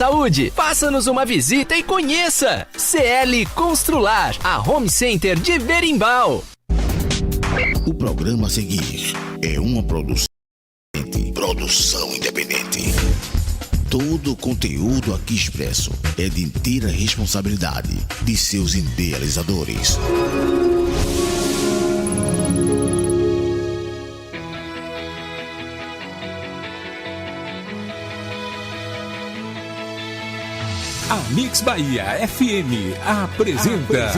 Saúde, faça-nos uma visita e conheça! CL Constrular, a Home Center de Berimbau. O programa a seguir é uma produção independente. Todo o conteúdo aqui expresso é de inteira responsabilidade de seus idealizadores. A Mix Bahia FM apresenta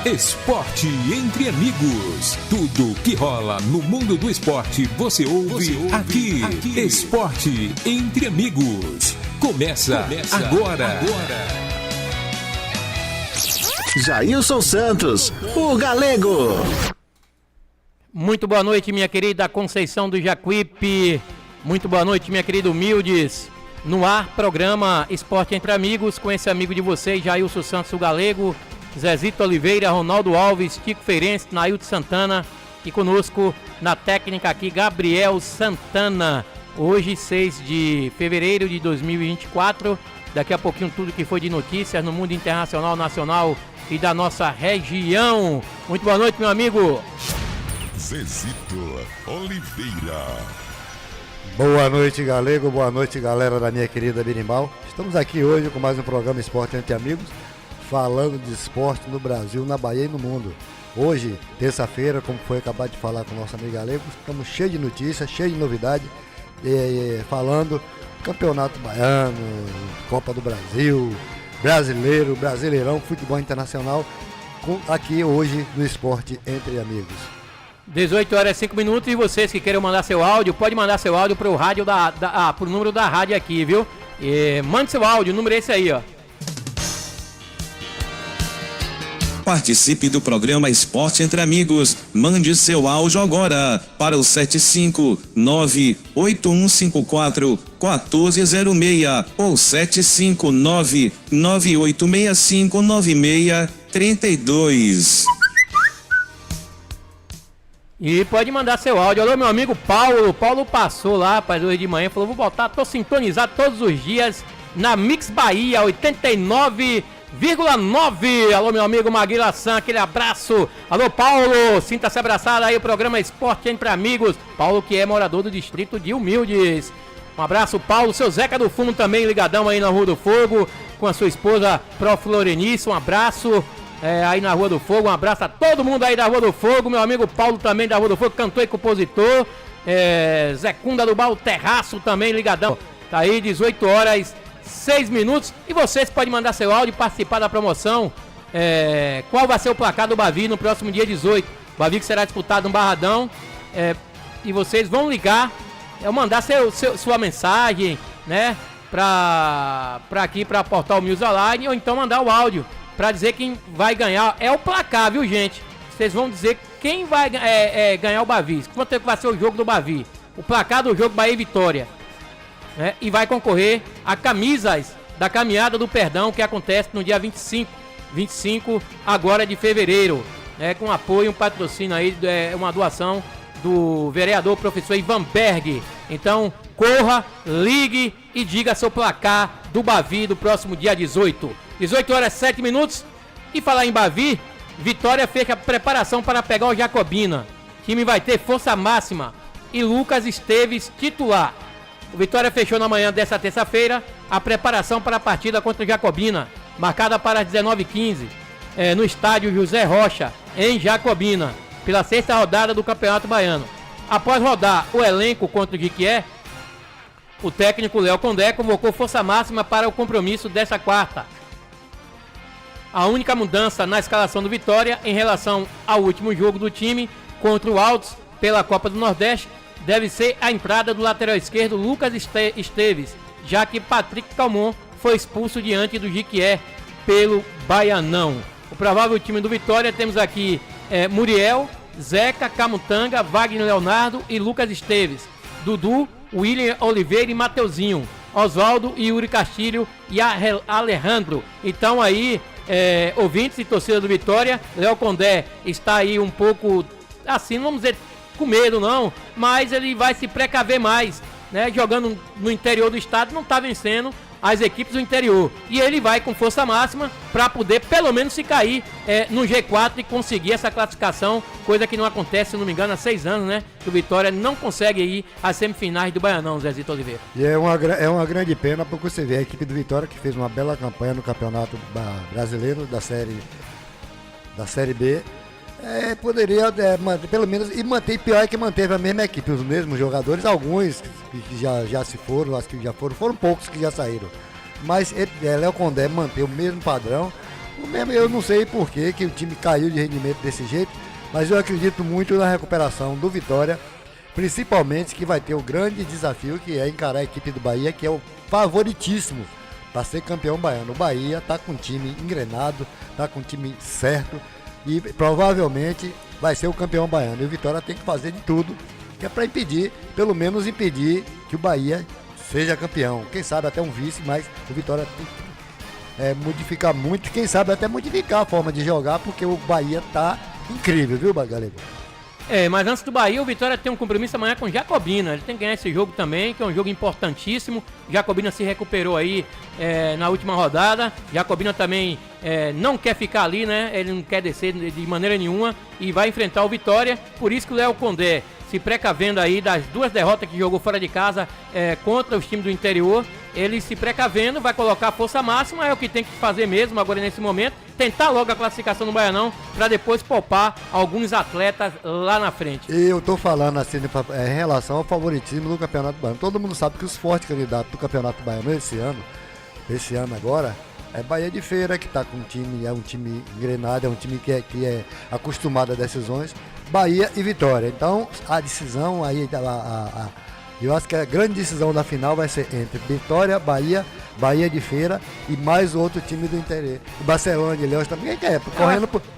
Esporte Entre Amigos. Tudo que rola no mundo do esporte você ouve aqui. Esporte Entre Amigos. Começa agora. Jailson Santos, o Galego. Muito boa noite, minha querida Conceição do Jacuípe. Muito boa noite, minha querida Humildes. No ar, programa Esporte Entre Amigos, com esse amigo de vocês, Jailson Santos, o Galego, Zezito Oliveira, Ronaldo Alves, Tico Feirense, Nailton Santana e conosco na técnica aqui, Gabriel Santana. Hoje, 6 de fevereiro de 2024, daqui a pouquinho tudo que foi de notícias no mundo internacional, nacional e da nossa região. Muito boa noite, meu amigo. Zezito Oliveira. Boa noite, Galego, boa noite, galera da minha querida Berimbau. Estamos aqui hoje com mais um programa Esporte Entre Amigos, falando de esporte no Brasil, na Bahia e no mundo. Hoje, terça-feira, como foi acabar de falar com o nosso amigo Galego, estamos cheios de notícias, cheios de novidade, falando Campeonato Baiano, Copa do Brasil, Brasileiro, Brasileirão, futebol internacional, aqui hoje no Esporte Entre Amigos. 18 horas e 5 minutos, e vocês que querem mandar seu áudio, pode mandar seu áudio pro rádio pro número da rádio aqui, viu? Mande seu áudio, o número é esse aí, ó. Participe do programa Esporte Entre Amigos. Mande seu áudio agora para o 759-8154-1406 ou 759-9865-9632. E pode mandar seu áudio. Alô, meu amigo Paulo. Paulo passou lá, rapaz, hoje de manhã. Falou, vou voltar, tô sintonizado todos os dias na Mix Bahia 89,9. Alô, meu amigo Maguila San, aquele abraço. Alô, Paulo, sinta-se abraçado aí, o programa Esporte Entre Amigos. Paulo, que é morador do distrito de Humildes. Um abraço, Paulo. Seu Zeca do Fumo também, ligadão aí na Rua do Fogo, com a sua esposa, Prof. Lorenice. Um abraço. Aí na Rua do Fogo, um abraço a todo mundo aí da Rua do Fogo, meu amigo Paulo também da Rua do Fogo, cantor e compositor, Zé Cunda do Bar Terraço também, ligadão, tá aí, 18 horas, 6 minutos, e vocês podem mandar seu áudio e participar da promoção, qual vai ser o placar do Bavi no próximo dia 18, o Bavi que será disputado no Barradão, e vocês vão ligar, mandar sua mensagem, né, pra aqui, pra Portal News Online, ou então mandar o áudio, pra dizer quem vai ganhar. É o placar, viu, gente? Vocês vão dizer quem vai ganhar o Bavi. Quanto é que vai ser o jogo do Bavi? O placar do jogo Bahia e Vitória, né? E vai concorrer a camisas da Caminhada do Perdão, que acontece no dia 25 agora de fevereiro, né? Com apoio, um patrocínio aí, uma doação do vereador professor Ivan Berg. Então, corra, ligue e diga seu placar do Bavi do próximo dia 18. 18 horas 7 minutos. E falar em Bavi, Vitória fez a preparação para pegar o Jacobina. O time vai ter força máxima e Lucas Esteves titular. O Vitória fechou na manhã dessa terça-feira a preparação para a partida contra o Jacobina, marcada para as 19h15, no estádio José Rocha, em Jacobina, pela 6ª rodada do Campeonato Baiano. Após rodar o elenco contra o Jequié, o técnico Léo Condé convocou força máxima para o compromisso desta quarta. A única mudança na escalação do Vitória em relação ao último jogo do time contra o Altos pela Copa do Nordeste deve ser a entrada do lateral esquerdo Lucas Esteves, já que Patrick Calmon foi expulso diante do Jequié pelo Baianão. O provável time do Vitória temos aqui Muriel, Zeca, Camutanga, Wagner Leonardo e Lucas Esteves, Dudu, William Oliveira e Mateuzinho, Oswaldo e Yuri Castilho e Alejandro. Então aí, ouvintes e torcida do Vitória, Léo Condé está aí um pouco, assim, não vamos dizer com medo não, mas ele vai se precaver mais, né? Jogando no interior do estado, não está vencendo, as equipes do interior. E ele vai com força máxima para poder, pelo menos, se cair no G4 e conseguir essa classificação, coisa que não acontece, se não me engano, há 6 anos, né? Que o Vitória não consegue ir às semifinais do Baianão, Zezito Oliveira. E é uma grande pena, porque você vê a equipe do Vitória, que fez uma bela campanha no Campeonato Brasileiro da Série B, poderia manter, pelo menos, e manter, pior é que manteve a mesma equipe, os mesmos jogadores, alguns que já se foram, acho que já foram poucos que já saíram, mas Léo Condé manteve o mesmo padrão. Eu não sei por que o time caiu de rendimento desse jeito, mas eu acredito muito na recuperação do Vitória, principalmente que vai ter o grande desafio, que é encarar a equipe do Bahia, que é o favoritíssimo para ser campeão baiano. O Bahia está com um time engrenado, está com um time certo, e provavelmente vai ser o campeão baiano. E o Vitória tem que fazer de tudo, que é para pelo menos impedir que o Bahia seja campeão. Quem sabe até um vice, mas o Vitória tem que modificar muito, quem sabe até modificar a forma de jogar, porque o Bahia tá incrível, viu, Galego? Mas antes do Bahia, o Vitória tem um compromisso amanhã com Jacobina. Ele tem que ganhar esse jogo também, que é um jogo importantíssimo. Jacobina se recuperou aí na última rodada. Jacobina também não quer ficar ali, né? Ele não quer descer de maneira nenhuma e vai enfrentar o Vitória. Por isso que o Léo Condé, se precavendo aí das 2 derrotas que jogou fora de casa contra os times do interior, ele se precavendo, vai colocar a força máxima, é o que tem que fazer mesmo agora nesse momento, tentar logo a classificação no Baianão, para depois poupar alguns atletas lá na frente. E eu tô falando assim, em relação ao favoritismo do Campeonato Baiano. Todo mundo sabe que os fortes candidatos do Campeonato Baiano esse ano agora, é Bahia de Feira, que tá com um time engrenado, é um time que é acostumado a decisões, Bahia e Vitória. Então, a decisão aí, eu acho que a grande decisão da final vai ser entre Vitória, Bahia de Feira e mais outro time do interior. O Barcelona de Leões também,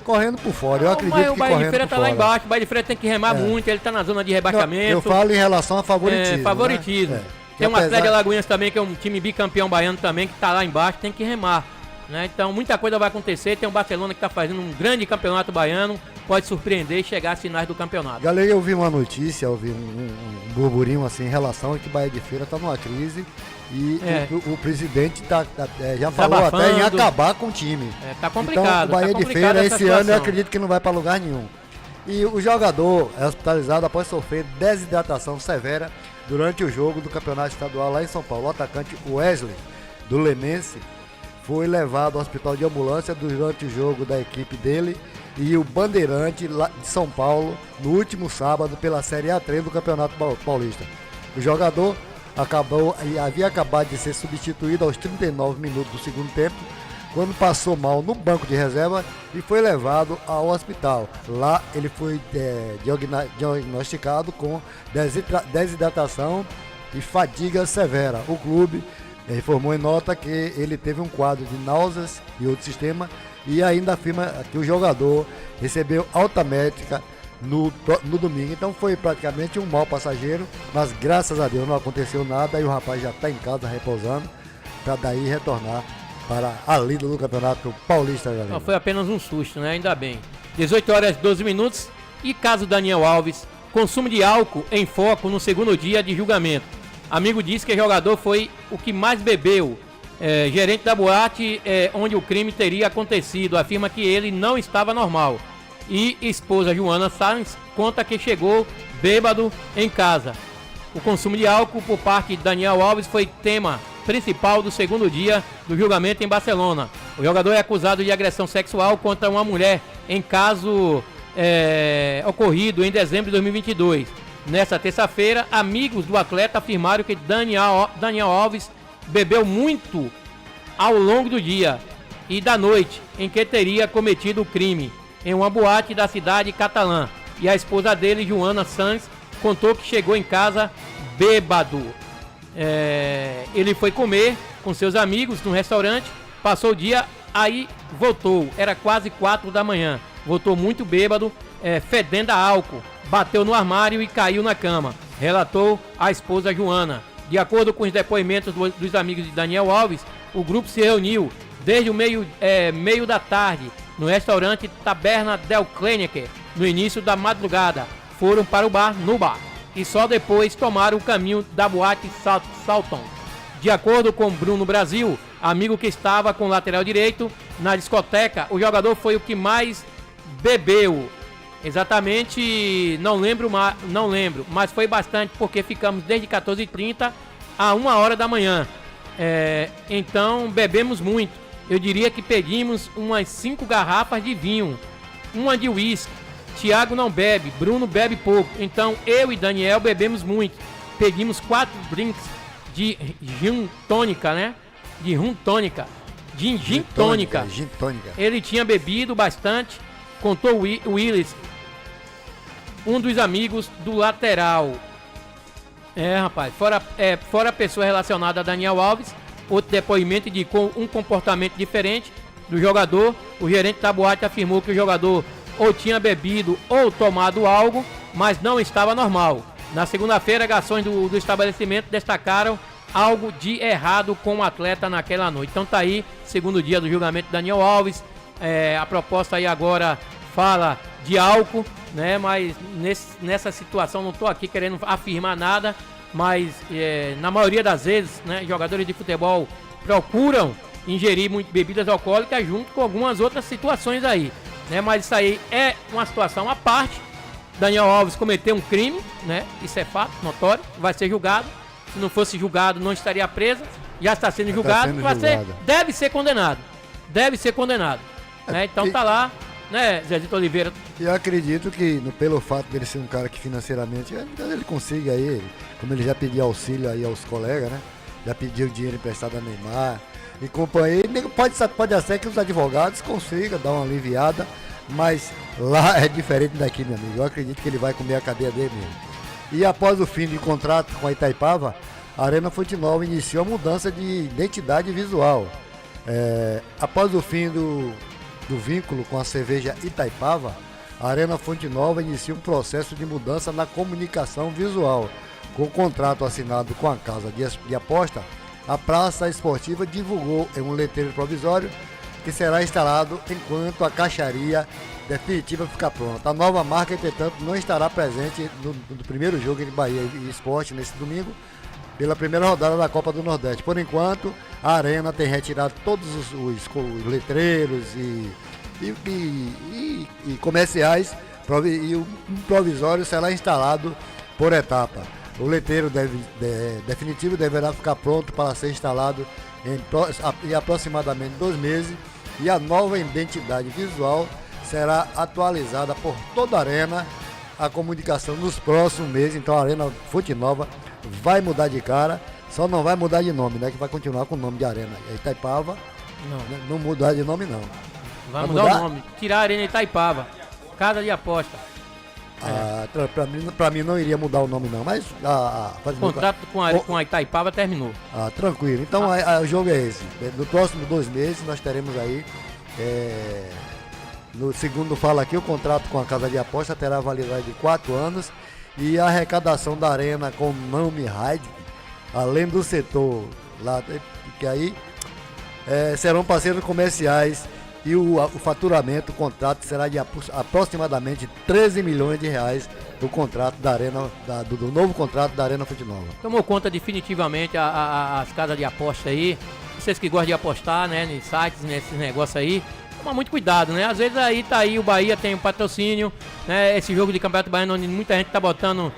correndo por fora. Eu acredito que o Bahia de Feira tá lá embaixo, o Bahia de Feira tem que remar muito, ele tá na zona de rebaixamento. Eu falo em relação a favoritismo. Favoritismo. Né? Tem um Atlético de Alagoinhas também, que é um time bicampeão baiano também, que tá lá embaixo, tem que remar. Né? Então muita coisa vai acontecer. Tem o Barcelona que está fazendo um grande campeonato baiano, pode surpreender e chegar às finais do campeonato. Galera, eu vi uma notícia, eu vi um burburinho assim em relação a que Bahia de Feira está numa crise e o presidente já falou até em acabar com o time. Tá complicado. Então o Bahia de Feira esse ano eu acredito que não vai para lugar nenhum. E o jogador é hospitalizado após sofrer desidratação severa durante o jogo do campeonato estadual lá em São Paulo. O atacante Wesley, do Lenense, foi levado ao hospital de ambulância durante o jogo da equipe dele e o Bandeirante lá de São Paulo no último sábado pela Série A3 do Campeonato Paulista. O jogador havia acabado de ser substituído aos 39 minutos do segundo tempo, quando passou mal no banco de reserva e foi levado ao hospital. Lá ele foi diagnosticado com desidratação e fadiga severa. O clube informou em nota que ele teve um quadro de náuseas e outro sistema e ainda afirma que o jogador recebeu alta médica no domingo. Então foi praticamente um mau passageiro, mas graças a Deus não aconteceu nada e o rapaz já está em casa repousando para daí retornar para a lida do Campeonato Paulista. Não, foi apenas um susto, né? Ainda bem. 18h12 e caso Daniel Alves, consumo de álcool em foco no segundo dia de julgamento. Amigo disse que o jogador foi o que mais bebeu. Gerente da boate onde o crime teria acontecido afirma que ele não estava normal. E esposa Joana Sainz conta que chegou bêbado em casa. O consumo de álcool por parte de Daniel Alves foi tema principal do segundo dia do julgamento em Barcelona. O jogador é acusado de agressão sexual contra uma mulher em caso ocorrido em dezembro de 2022. Nessa terça-feira, amigos do atleta afirmaram que Daniel Alves bebeu muito ao longo do dia e da noite em que teria cometido o crime em uma boate da cidade catalã. E a esposa dele, Joana Sanz, contou que chegou em casa bêbado. Ele foi comer com seus amigos no restaurante, passou o dia, aí voltou. Era quase 4 da manhã. Voltou muito bêbado, fedendo a álcool. Bateu no armário e caiu na cama, relatou a esposa Joana. De acordo com os depoimentos dos amigos de Daniel Alves, o grupo se reuniu desde o meio da tarde no restaurante Taberna del Clínica. No início da madrugada, foram para o bar, e só depois tomaram o caminho da boate Salton. De acordo com Bruno Brasil, amigo que estava com o lateral direito na discoteca, o jogador foi o que mais bebeu. Exatamente, não lembro, mas foi bastante porque ficamos desde 14h30 a 1h da manhã. Então bebemos muito. Eu diria que pedimos umas 5 garrafas de vinho, uma de uísque. Thiago não bebe, Bruno bebe pouco. Então eu e Daniel bebemos muito. Pedimos 4 drinks de gin tônica, né? De rum tônica. Gin tônica. Ele tinha bebido bastante, contou o Willis, um dos amigos do lateral. Rapaz, fora a pessoa relacionada a Daniel Alves, outro depoimento indicou um comportamento diferente do jogador. O gerente da boate afirmou que o jogador ou tinha bebido ou tomado algo, mas não estava normal. Na segunda-feira, garçons do estabelecimento destacaram algo de errado com o atleta naquela noite. Então tá aí, segundo dia do julgamento de Daniel Alves. A proposta aí agora fala de álcool, né? Mas nessa situação não estou aqui querendo afirmar nada, mas na maioria das vezes, né, jogadores de futebol procuram ingerir bebidas alcoólicas junto com algumas outras situações aí, né? Mas isso aí é uma situação à parte. Daniel Alves cometeu um crime, né? Isso é fato, notório, vai ser julgado. Se não fosse julgado, não estaria preso. Já está sendo julgado, deve ser condenado. Né? Então tá lá, né, Zezito Oliveira? Eu acredito que, pelo fato dele ser um cara que financeiramente, ele consiga aí, como ele já pediu auxílio aí aos colegas, né? Já pediu dinheiro emprestado a Neymar e companhia. Pode ser que os advogados consigam dar uma aliviada, mas lá é diferente daqui, meu amigo. Eu acredito que ele vai comer a cadeia dele mesmo. E após o fim de contrato com a Itaipava, a Arena Fonte Nova iniciou a mudança de identidade visual. Após o fim do vínculo com a cerveja Itaipava, a Arena Fonte Nova inicia um processo de mudança na comunicação visual. Com o contrato assinado com a casa de aposta, a Praça Esportiva divulgou em um letreiro provisório que será instalado enquanto a caixaria definitiva ficar pronta. A nova marca, entretanto, não estará presente no primeiro jogo entre Bahia e Sport nesse domingo, pela primeira rodada da Copa do Nordeste. Por enquanto, a Arena tem retirado todos os letreiros e comerciais, e o provisório será instalado por etapa. O letreiro definitivo deverá ficar pronto para ser instalado em aproximadamente 2 meses, e a nova identidade visual será atualizada por toda a Arena, a comunicação nos próximos meses. Então a Arena Fonte Nova vai mudar de cara, só não vai mudar de nome, né? Que vai continuar com o nome de Arena Itaipava. Não mudar de nome, não. Vai mudar o nome, tirar a Arena Itaipava, casa de aposta. Pra mim não iria mudar o nome, não, mas o contrato com a Itaipava terminou. Tranquilo. Então o jogo é esse. No próximo 2 meses nós teremos aí, no segundo fala aqui, o contrato com a casa de aposta terá validade de 4 anos, e a arrecadação da Arena com o nome Raid, além do setor lá, que aí serão parceiros comerciais, e o faturamento, o contrato será de aproximadamente 13 milhões de reais do contrato da Arena, do novo contrato da Arena Fonte Nova. Tomou conta definitivamente as casas de aposta aí. Vocês que gostam de apostar, né, em sites, nesses negócios aí, toma muito cuidado, né? Às vezes aí tá aí, o Bahia tem um patrocínio, né? Esse jogo de Campeonato Baiano, onde muita gente tá botando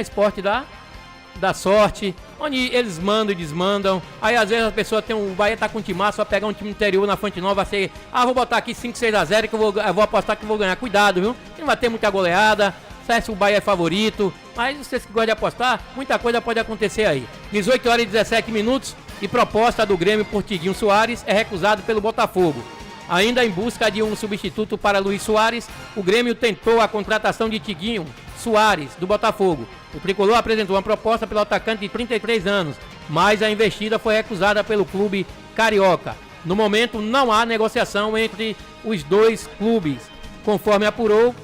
esporte da sorte, onde eles mandam e desmandam. Aí às vezes a pessoa o Bahia tá com um timaço, vai pegar um time interior na Fonte Nova, vai ser, vou botar aqui 5-6-0 que eu vou apostar que eu vou ganhar. Cuidado, viu? Não vai ter muita goleada, sabe se o Bahia é favorito, mas vocês que gostam de apostar, muita coisa pode acontecer aí. 18h17 e proposta do Grêmio por Tiguinho Soares é recusado pelo Botafogo. Ainda em busca de um substituto para Luiz Soares, o Grêmio tentou a contratação de Tiguinho Soares, do Botafogo. O tricolor apresentou uma proposta pelo atacante de 33 anos, mas a investida foi recusada pelo clube carioca. No momento, não há negociação entre os dois clubes. Conforme apurou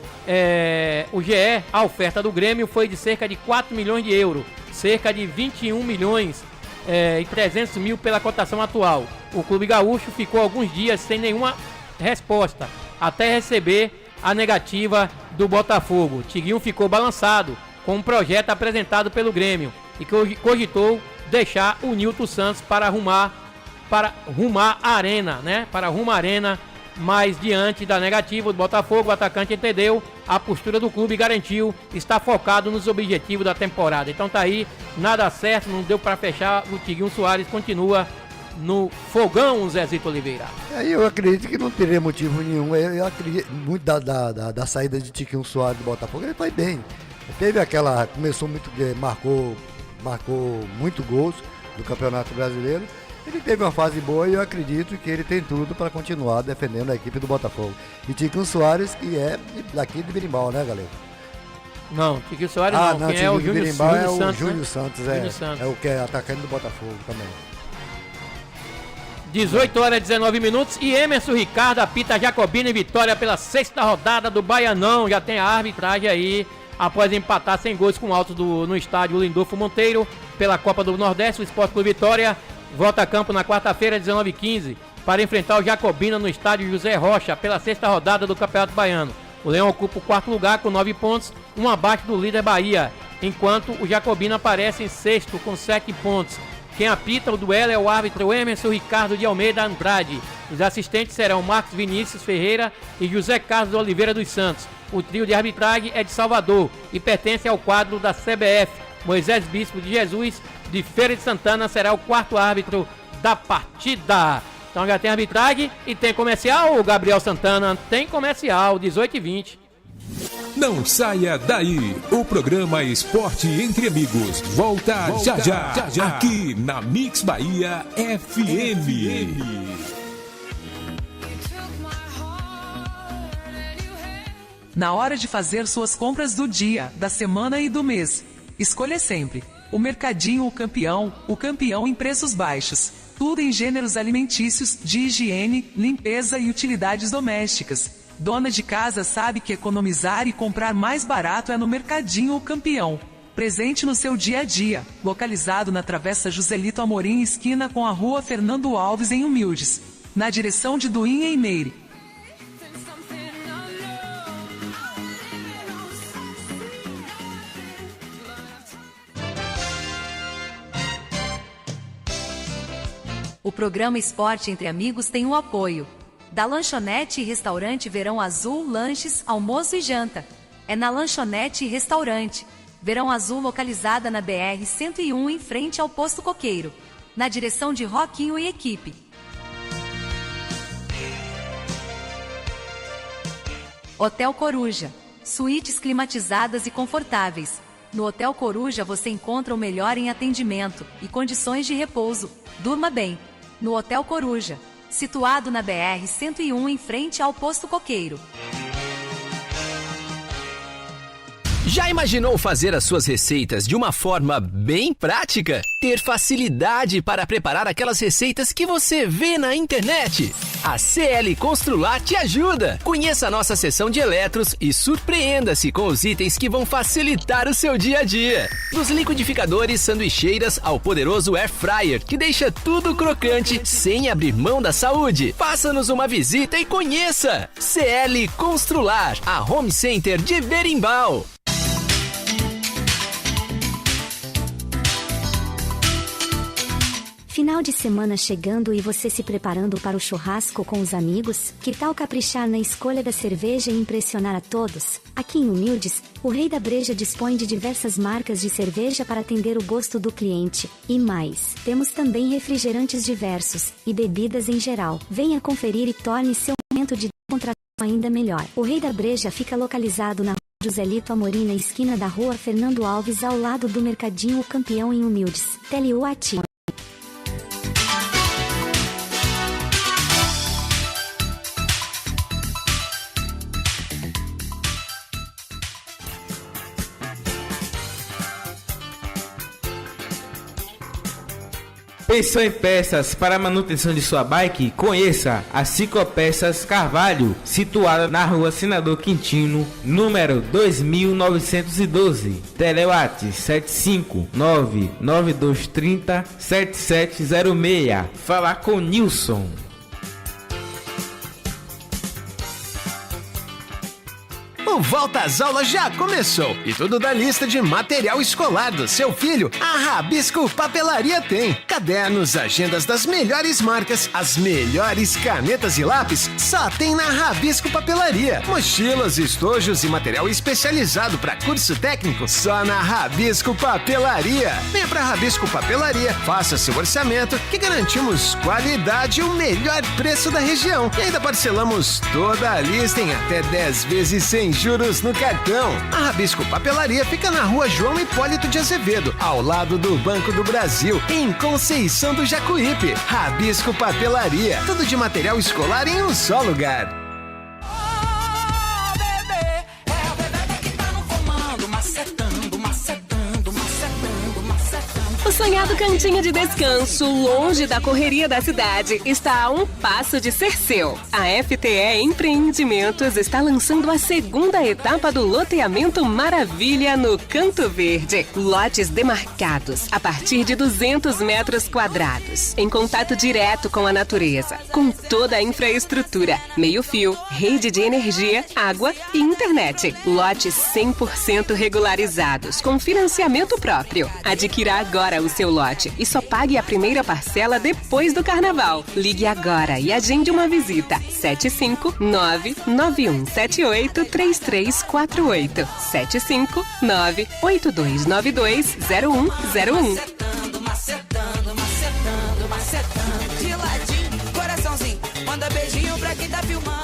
o GE, a oferta do Grêmio foi de cerca de 4 milhões de euros, cerca de 21 milhões e 300 mil pela cotação atual. O clube gaúcho ficou alguns dias sem nenhuma resposta, até receber a negativa do Botafogo. Tiguinho ficou balançado com um projeto apresentado pelo Grêmio e cogitou deixar o Nilton Santos para rumar a arena, né? Para rumar a arena, mas diante da negativa do Botafogo, o atacante entendeu a postura do clube e garantiu estar focado nos objetivos da temporada. Então tá aí, nada certo, não deu para fechar, o Tiquinho Soares continua no fogão, Zezito Oliveira. Eu acredito que não teria motivo nenhum. Eu acredito muito da saída de Tiquinho Soares do Botafogo. Ele foi bem. Teve aquela. Começou muito. Marcou muito gols do Campeonato Brasileiro. Ele teve uma fase boa e eu acredito que ele tem tudo para continuar defendendo a equipe do Botafogo. E Tiquinho Soares, que é daqui de Berimbau, né, galera? Não, Tiquinho Soares não. Quem é o Júnior Santos? É o Júnior Santos, é o que é atacante do Botafogo também. 18 horas e 19 minutos e Emerson Ricardo apita Jacobina e Vitória pela 6ª rodada do Baianão. Já tem a arbitragem aí após empatar sem gols com altos no estádio Lindolfo Monteiro pela Copa do Nordeste. O Sport Clube Vitória volta a campo na quarta-feira, 19h15, para enfrentar o Jacobina no estádio José Rocha pela 6ª rodada do Campeonato Baiano. O Leão ocupa o 4º lugar com 9 pontos, um abaixo do líder Bahia, enquanto o Jacobina aparece em 6º com 7 pontos. Quem apita o duelo é o árbitro Emerson Ricardo de Almeida Andrade. Os assistentes serão Marcos Vinícius Ferreira e José Carlos Oliveira dos Santos. O trio de arbitragem é de Salvador e pertence ao quadro da CBF. Moisés Bispo de Jesus, de Feira de Santana, será o 4º árbitro da partida. Então já tem arbitragem e tem comercial, o Gabriel Santana. Tem comercial, 18h20. Não saia daí, o programa Esporte Entre Amigos volta já, aqui na Mix Bahia FM. Na hora de fazer suas compras do dia, da semana e do mês, escolha sempre o Mercadinho o campeão em preços baixos. Tudo em gêneros alimentícios, de higiene, limpeza e utilidades domésticas. Dona de casa sabe que economizar e comprar mais barato é no Mercadinho o Campeão. Presente no seu dia a dia, localizado na Travessa Joselito Amorim, esquina com a Rua Fernando Alves em Humildes, na direção de Duín em Meire. O programa Esporte Entre Amigos tem o apoio da Lanchonete e Restaurante Verão Azul, lanches, almoço e janta. É na Lanchonete e Restaurante Verão Azul, localizada na BR-101 em frente ao Posto Coqueiro, na direção de Roquinho e equipe. Hotel Coruja, suítes climatizadas e confortáveis. No Hotel Coruja você encontra o melhor em atendimento e condições de repouso. Durma bem no Hotel Coruja, situado na BR-101 em frente ao Posto Coqueiro. Já imaginou fazer as suas receitas de uma forma bem prática? Ter facilidade para preparar aquelas receitas que você vê na internet? A CL Constrular te ajuda! Conheça a nossa seção de eletros e surpreenda-se com os itens que vão facilitar o seu dia a dia. Dos liquidificadores, sanduicheiras ao poderoso Air Fryer, que deixa tudo crocante sem abrir mão da saúde. Faça-nos uma visita e conheça! CL Constrular, a Home Center de Berimbau. Final de semana chegando e você se preparando para o churrasco com os amigos? Que tal caprichar na escolha da cerveja e impressionar a todos? Aqui em Humildes, o Rei da Breja dispõe de diversas marcas de cerveja para atender o gosto do cliente. E mais, temos também refrigerantes diversos e bebidas em geral. Venha conferir e torne seu momento de contratação ainda melhor. O Rei da Breja fica localizado na Joselito Amorim, na esquina da Rua Fernando Alves, ao lado do Mercadinho o Campeão em Humildes. Teleuati. Pensou em peças para a manutenção de sua bike? Conheça a Ciclopeças Carvalho, situada na Rua Senador Quintino, número 2912. Telewat 75992307706. Falar com Nilson. O Volta às Aulas já começou e tudo da lista de material escolar do seu filho, a Rabisco Papelaria tem. Cadernos, agendas das melhores marcas, as melhores canetas e lápis, só tem na Rabisco Papelaria. Mochilas, estojos e material especializado para curso técnico, só na Rabisco Papelaria. Venha pra Rabisco Papelaria, faça seu orçamento que garantimos qualidade e o melhor preço da região. E ainda parcelamos toda a lista em até 10 vezes sem juros no cartão. A Rabisco Papelaria fica na Rua João Hipólito de Azevedo, ao lado do Banco do Brasil, em Conceição do Jacuípe. Rabisco Papelaria, tudo de material escolar em um só lugar. O sonhado cantinho de descanso, longe da correria da cidade, está a um passo de ser seu. A FTE Empreendimentos está lançando a segunda etapa do loteamento Maravilha no Canto Verde. Lotes demarcados a partir de 200 metros quadrados, em contato direto com a natureza, com toda a infraestrutura, meio-fio, rede de energia, água e internet. Lotes 100% regularizados, com financiamento próprio. Adquira agora o seu lote e só pague a primeira parcela depois do carnaval. Ligue agora e agende uma visita. 759-9178-3348. 759-8292-0101. Macetando, de ladinho, coraçãozinho, manda beijinho pra quem tá filmando.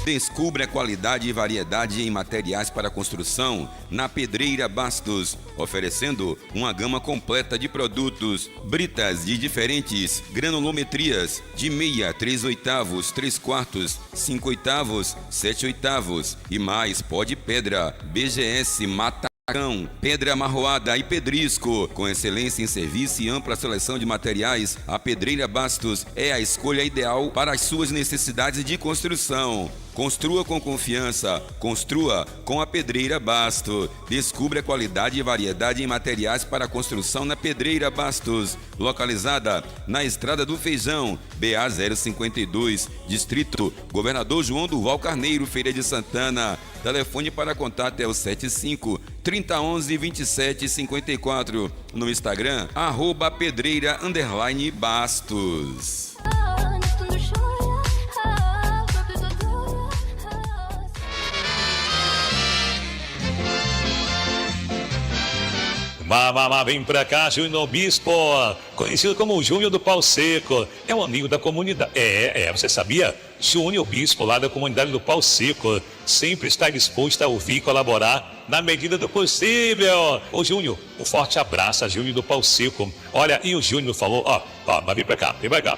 Descubra a qualidade e variedade em materiais para construção na Pedreira Bastos, oferecendo uma gama completa de produtos, britas de diferentes granulometrias, de meia, 3/8, 3/4, 5/8, 7/8 e mais pó de pedra, BGS, mata, pedra amarroada e pedrisco. Com excelência em serviço e ampla seleção de materiais, a Pedreira Bastos é a escolha ideal para as suas necessidades de construção. Construa com confiança, construa com a Pedreira Bastos. Descubra a qualidade e variedade em materiais para construção na Pedreira Bastos, localizada na Estrada do Feijão, BA 052, Distrito Governador João Durval Carneiro, Feira de Santana. Telefone para contato é o 75-3011-2754. No Instagram, @pedreira_bastos. Vem pra cá, Júnior Bispo, conhecido como o Júnior do Pau Seco, é um amigo da comunidade. Você sabia? Júnior Bispo, lá da comunidade do Pau Seco, sempre está disposto a ouvir e colaborar na medida do possível. Ô Júnior, um forte abraço a Júnior do Pau Seco. Olha, e o Júnior falou, mas vem pra cá, vem pra cá.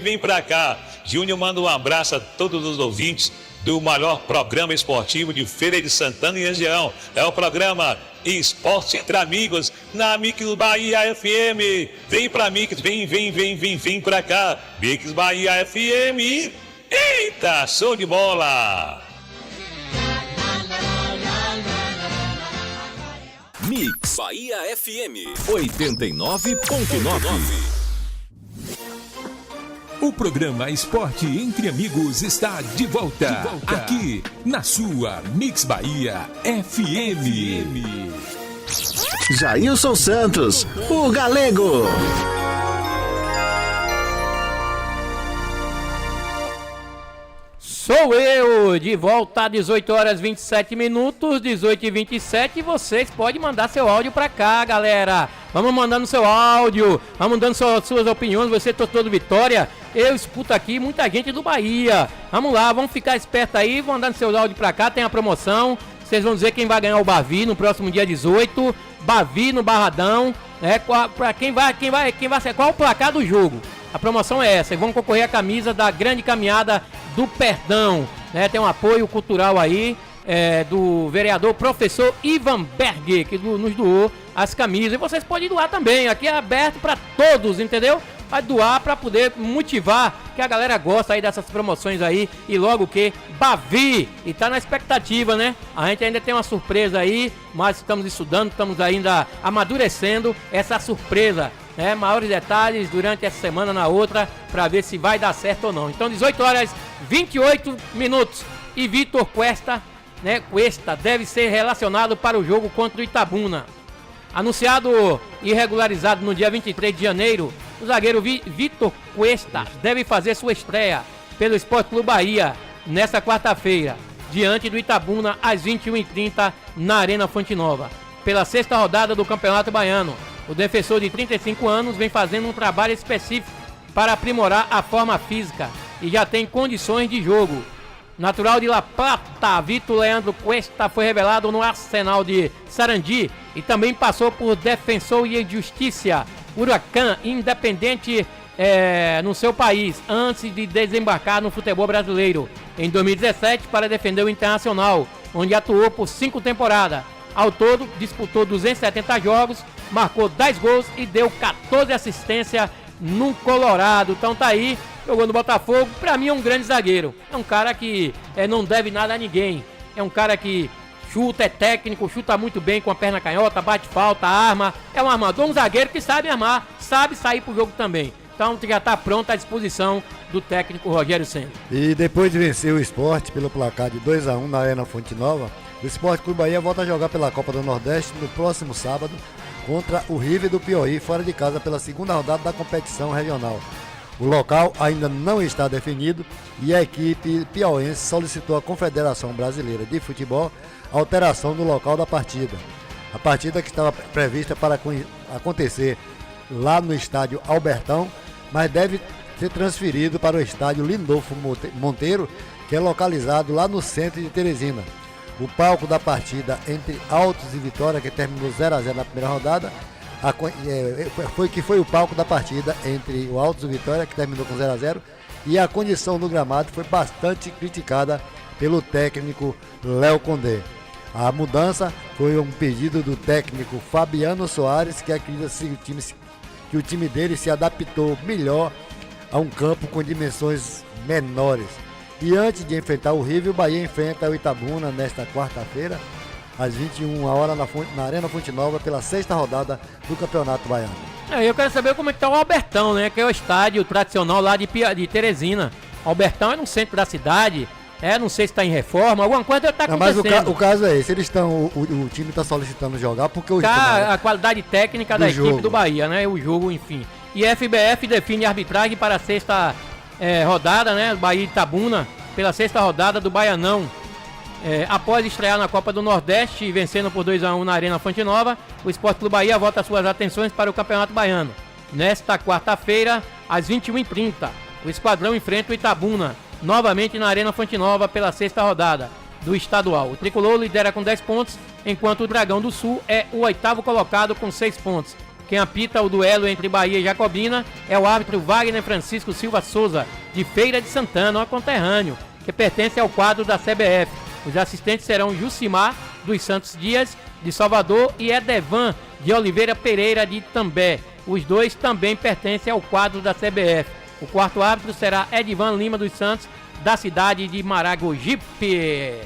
Vem pra cá. Júnior manda um abraço a todos os ouvintes do maior programa esportivo de Feira de Santana e região. É o programa Esporte Entre Amigos, na Mix Bahia FM. Vem pra Mix, vem pra cá. Mix Bahia FM. Eita, show de bola! Mix Bahia FM 89.9. O programa Esporte Entre Amigos está de volta, aqui na sua Mix Bahia FM. Jailson Santos, o Galego. Sou eu, de volta às 18 horas 27 minutos, 18h27, e vocês podem mandar seu áudio pra cá, galera. Vamos mandando seu áudio, vamos dando suas opiniões. Você, torcedor do Vitória, eu escuto aqui muita gente do Bahia. Vamos lá, vamos ficar esperto aí, vão mandando seu áudio pra cá, tem a promoção. Vocês vão dizer quem vai ganhar o Bavi no próximo dia 18, Bavi no Barradão, né? Pra quem vai ser, qual o placar do jogo? A promoção é essa, e vão concorrer a camisa da Grande Caminhada do Perdão, né? Tem um apoio cultural aí do vereador professor Ivan Berg, que nos doou as camisas. E vocês podem doar também, aqui é aberto para todos, entendeu? Vai doar para poder motivar, que a galera gosta aí dessas promoções aí. E logo que Bavi, e tá na expectativa, né? A gente ainda tem uma surpresa aí, mas estamos estudando, estamos ainda amadurecendo essa surpresa, né? Maiores detalhes durante essa semana, na outra, para ver se vai dar certo ou não. Então 18 horas 28 minutos. E Vitor Cuesta deve ser relacionado para o jogo contra o Itabuna. Anunciado e regularizado no dia 23 de janeiro, o zagueiro Vitor Cuesta deve fazer sua estreia pelo Sport Clube Bahia nesta quarta-feira, diante do Itabuna, às 21h30, na Arena Fonte Nova. Pela sexta rodada do Campeonato Baiano, o defensor de 35 anos vem fazendo um trabalho específico para aprimorar a forma física e já tem condições de jogo. Natural de La Plata, Vitor Leandro Cuesta foi revelado no Arsenal de Sarandi e também passou por Defensor e Justiça, Huracan, Independente no seu país, antes de desembarcar no futebol brasileiro em 2017 para defender o Internacional, onde atuou por 5 temporadas. Ao todo, disputou 270 jogos, marcou 10 gols e deu 14 assistências no Colorado. Então tá aí, jogou no Botafogo. Pra mim é um grande zagueiro. É um cara que não deve nada a ninguém. É um cara que chuta, é técnico, chuta muito bem com a perna canhota, bate falta, arma. É um armador, um zagueiro que sabe armar, sabe sair pro jogo também. Então já está pronto à disposição do técnico Rogério Ceni. E depois de vencer o Sport pelo placar de 2-1 na Arena Fonte Nova, o Sport Clube Bahia volta a jogar pela Copa do Nordeste no próximo sábado contra o River do Piauí, fora de casa pela segunda rodada da competição regional. O local ainda não está definido e a equipe piauiense solicitou à Confederação Brasileira de Futebol a alteração do local da partida. A partida que estava prevista para acontecer lá no estádio Albertão, mas deve ser transferido para o estádio Lindolfo Monteiro, que é localizado lá no centro de Teresina. O palco da partida entre Altos e Vitória, que terminou 0-0 na primeira rodada, foi o palco da partida entre o Altos e Vitória, que terminou com 0-0, e a condição do gramado foi bastante criticada pelo técnico Léo Condé. A mudança foi um pedido do técnico Fabiano Soares, que acredita que o time dele se adaptou melhor a um campo com dimensões menores. E antes de enfrentar o River, o Bahia enfrenta o Itabuna nesta quarta-feira, às 21h na Arena Fonte Nova, pela sexta rodada do Campeonato Baiano. Eu quero saber como é que tá o Albertão, né? Que é o estádio tradicional lá de Teresina. Albertão é no centro da cidade. Não sei se está em reforma, alguma coisa deve estar acontecendo. Mas o caso é esse, o time está solicitando jogar porque a qualidade técnica da equipe do Bahia, né? O jogo, enfim. E a FBF define a arbitragem para a sexta rodada, né? Bahia e Itabuna, pela sexta rodada do Baianão. Após estrear na Copa do Nordeste, vencendo por 2-1 na Arena Fonte Nova, o Sport Clube Bahia volta suas atenções para o Campeonato Baiano. Nesta quarta-feira, às 21h30, o Esquadrão enfrenta o Itabuna, novamente na Arena Fonte Nova, pela sexta rodada do estadual. O Tricolor lidera com 10 pontos, enquanto o Dragão do Sul é o 8º colocado com 6 pontos. Quem apita o duelo entre Bahia e Jacobina é o árbitro Wagner Francisco Silva Souza, de Feira de Santana, um conterrâneo, que pertence ao quadro da CBF. Os assistentes serão Jucimar dos Santos Dias, de Salvador, e Edevan de Oliveira Pereira, de Itambé. Os dois também pertencem ao quadro da CBF. O quarto árbitro será Edivan Lima dos Santos, da cidade de Maragogipe.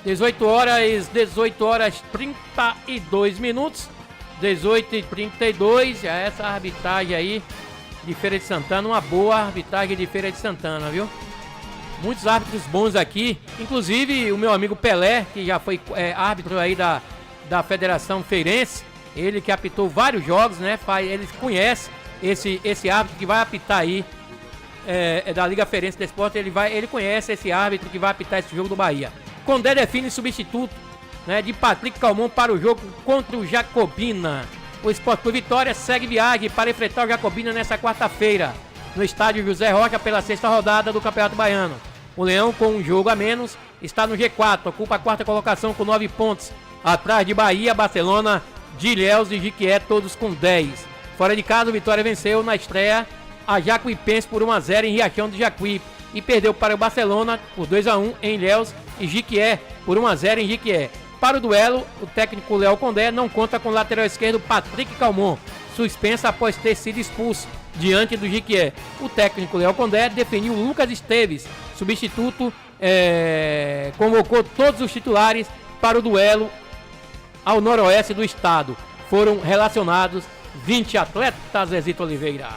18h32 minutos. 18h32. Essa arbitragem aí de Feira de Santana, uma boa arbitragem de Feira de Santana, viu? Muitos árbitros bons aqui, inclusive o meu amigo Pelé, que já foi árbitro aí da Federação Feirense, ele que apitou vários jogos, né? Ele conhece esse árbitro que vai apitar aí da Liga Feirense de Esporte. Ele conhece esse árbitro que vai apitar esse jogo do Bahia. Condé define substituto, né, de Patrick Calmon para o jogo contra o Jacobina. O Sport Clube Vitória segue viagem para enfrentar o Jacobina nesta quarta-feira, no estádio José Rocha, pela sexta rodada do Campeonato Baiano. O Leão, com um jogo a menos, está no G4, ocupa a quarta colocação com 9 pontos, atrás de Bahia, Barcelona, Ilhéus e Jiquié, todos com 10. Fora de casa, o Vitória venceu na estreia a Jacuipense por 1-0 em Riachão do Jacuípe e perdeu para o Barcelona por 2-1 em Ilhéus e Jiquié por 1-0 em Jiquié. Para o duelo, o técnico Léo Condé não conta com o lateral esquerdo Patrick Calmon, suspensa após ter sido expulso diante do Jiquié. O técnico Léo Condé definiu Lucas Esteves, substituto, convocou todos os titulares para o duelo ao noroeste do estado. Foram relacionados 20 atletas, Zezito Oliveira.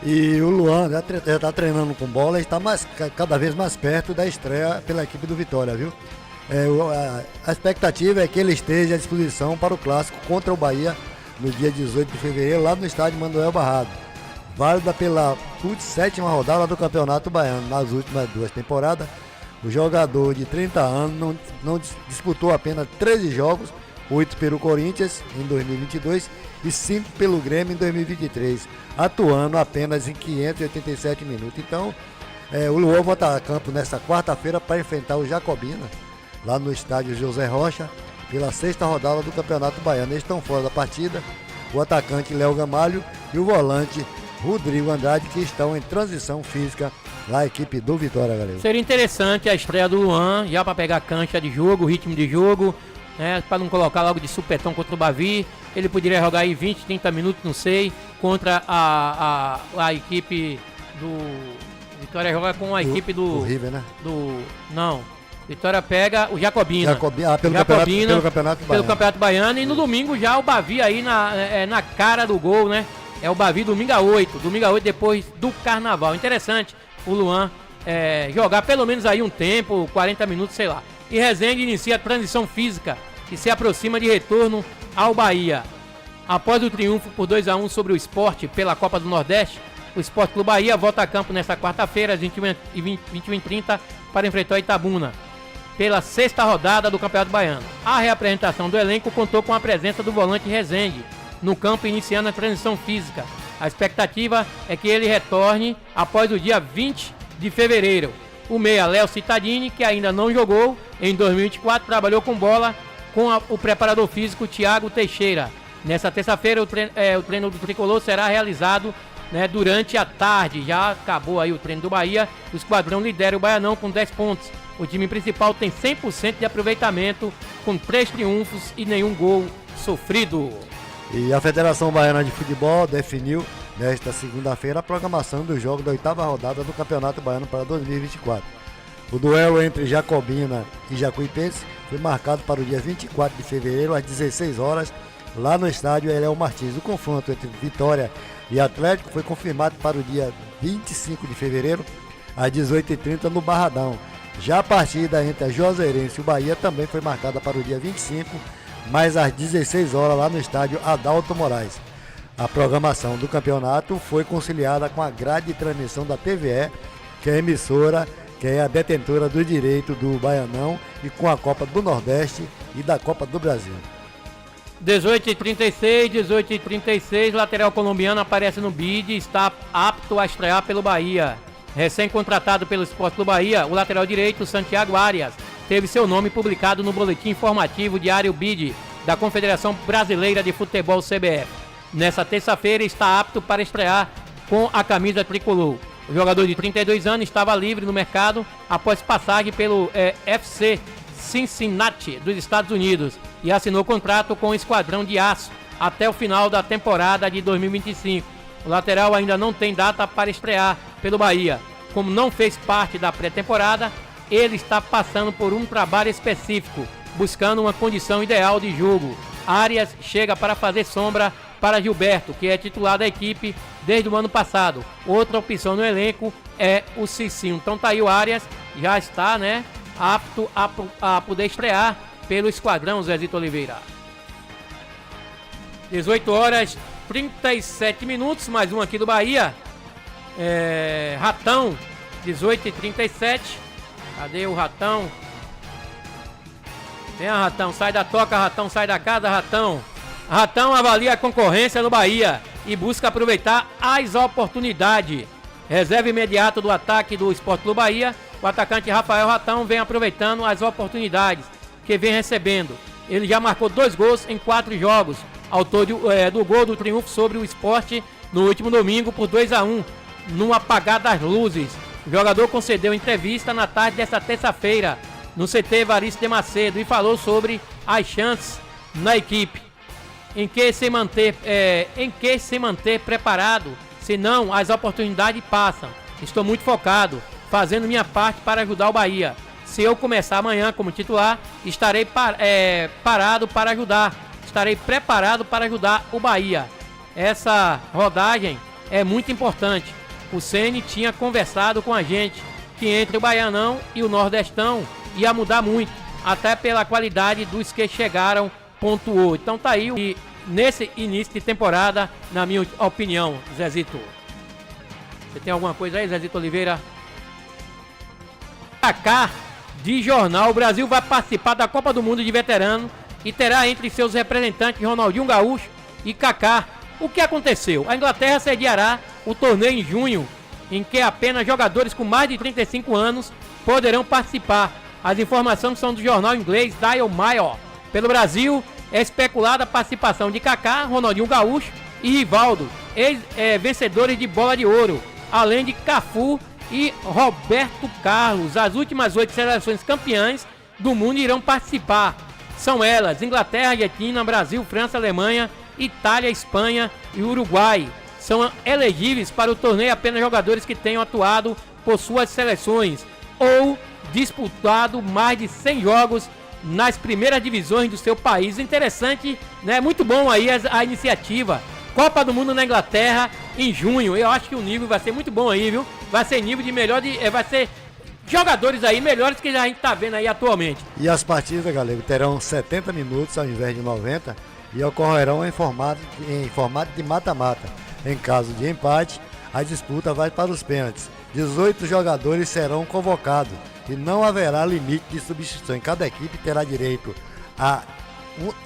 E o Luan já está treinando com bola e está cada vez mais perto da estreia pela equipe do Vitória, viu? A expectativa é que ele esteja à disposição para o clássico contra o Bahia no dia 18 de fevereiro, lá no estádio Manuel Barrado, válida pela 7ª rodada do Campeonato Baiano. Nas últimas 2 temporadas, o jogador de 30 anos não disputou apenas 13 jogos, 8 pelo Corinthians em 2022 e 5 pelo Grêmio em 2023, atuando apenas em 587 minutos. Então, o Luan volta a campo nesta quarta-feira para enfrentar o Jacobina, lá no estádio José Rocha, pela 6ª rodada do Campeonato Baiano. Eles estão fora da partida o atacante Léo Gamalho e o volante Rodrigo Andrade, que estão em transição física na equipe do Vitória, galera. Seria interessante a estreia do Luan, já para pegar a cancha de jogo, ritmo de jogo, né, para não colocar logo de supetão contra o Bavi. Ele poderia jogar aí 20, 30 minutos, não sei, contra a equipe do... Vitória joga com a equipe do River, né? Vitória pega o Jacobina. Pelo Campeonato Baiano. E no domingo já o Bavi aí na cara do gol, né? É o Bavi domingo a 8 depois do Carnaval. Interessante o Luan jogar pelo menos aí um tempo, 40 minutos, sei lá. E Resende inicia a transição física e se aproxima de retorno ao Bahia. Após o triunfo por 2-1 sobre o Sport pela Copa do Nordeste, o Sport Clube Bahia volta a campo nesta quarta-feira, às 21h30, para enfrentar o Itabuna, pela 6ª rodada do Campeonato Baiano. A reapresentação do elenco contou com a presença do volante Resende no campo, iniciando a transição física. A expectativa é que ele retorne após o dia 20 de fevereiro. O meia Léo Cittadini, que ainda não jogou em 2024, trabalhou com bola com o preparador físico Thiago Teixeira. Nessa terça-feira, o treino do Tricolor será realizado, né, durante a tarde. Já acabou aí o treino do Bahia. O esquadrão lidera o Baianão com 10 pontos. O time principal tem 100% de aproveitamento, com 3 triunfos e nenhum gol sofrido. E a Federação Baiana de Futebol definiu nesta segunda-feira a programação do jogo da 8ª rodada do Campeonato Baiano para 2024. O duelo entre Jacobina e Jacuipense foi marcado para o dia 24 de fevereiro, às 16 horas, lá no estádio Eliel Martins. O confronto entre Vitória e Atlético foi confirmado para o dia 25 de fevereiro, às 18h30, no Barradão. Já a partida entre a Juazeirense e o Bahia também foi marcada para o dia 25, mas às 16 horas, lá no estádio Adalto Moraes. A programação do campeonato foi conciliada com a grade de transmissão da TVE, que é a emissora, que é a detentora do direito do Baianão, e com a Copa do Nordeste e da Copa do Brasil. 18h36, lateral colombiano aparece no bid e está apto a estrear pelo Bahia. Recém-contratado pelo Sport Clube Bahia, o lateral direito Santiago Arias teve seu nome publicado no boletim informativo diário BID da Confederação Brasileira de Futebol CBF. Nessa terça-feira está apto para estrear com a camisa tricolor. O jogador de 32 anos estava livre no mercado após passagem pelo FC Cincinnati dos Estados Unidos e assinou contrato com o Esquadrão de Aço até o final da temporada de 2025. O lateral ainda não tem data para estrear pelo Bahia. Como não fez parte da pré-temporada, ele está passando por um trabalho específico, buscando uma condição ideal de jogo. Arias chega para fazer sombra para Gilberto, que é titular da equipe desde o ano passado. Outra opção no elenco é o Cicinho. Então tá aí o Arias, já está, né, apto a poder estrear pelo Esquadrão, Zezito Oliveira. 18h37, mais um aqui do Bahia. Ratão, 18h37. Cadê o Ratão? Vem a Ratão, sai da toca, Ratão, sai da casa, Ratão. Ratão avalia a concorrência no Bahia e busca aproveitar as oportunidades. Reserva imediato do ataque do Sport Clube Bahia, o atacante Rafael Ratão vem aproveitando as oportunidades que vem recebendo. Ele já marcou 2 gols em 4 jogos, autor do gol do triunfo sobre o Sport no último domingo por 2-1, num apagar das luzes. O jogador concedeu entrevista na tarde desta terça-feira no CT Evaristo de Macedo e falou sobre as chances na equipe. Em que se manter preparado, senão as oportunidades passam. Estou muito focado, fazendo minha parte para ajudar o Bahia. Se eu começar amanhã como titular, estarei preparado para ajudar o Bahia. Essa rodagem é muito importante. O Ceni tinha conversado com a gente que entre o Baianão e o Nordestão ia mudar muito, até pela qualidade dos que chegaram, pontuou. Então tá aí, e nesse início de temporada, na minha opinião, Zezito. Você tem alguma coisa aí, Zezito Oliveira? Kaká de jornal, o Brasil vai participar da Copa do Mundo de Veterano e terá entre seus representantes Ronaldinho Gaúcho e Kaká. O que aconteceu? A Inglaterra sediará o torneio em junho, em que apenas jogadores com mais de 35 anos poderão participar. As informações são do jornal inglês Daily Mail. Pelo Brasil, é especulada a participação de Kaká, Ronaldinho Gaúcho e Rivaldo, ex-vencedores de Bola de Ouro, além de Cafu e Roberto Carlos. As últimas 8 seleções campeãs do mundo irão participar. São elas: Inglaterra, Argentina, Brasil, França, Alemanha, Itália, Espanha e Uruguai. São elegíveis para o torneio apenas jogadores que tenham atuado por suas seleções ou disputado mais de 100 jogos nas primeiras divisões do seu país. Interessante, né? Muito bom aí a iniciativa. Copa do Mundo na Inglaterra em junho. Eu acho que o nível vai ser muito bom aí, viu? Vai ser nível de melhor, vai ser jogadores aí melhores que a gente tá vendo aí atualmente. E as partidas, galera, terão 70 minutos ao invés de 90 e ocorrerão em formato de mata-mata. Em caso de empate, a disputa vai para os pênaltis. 18 jogadores serão convocados e não haverá limite de substituição. Cada equipe terá direito a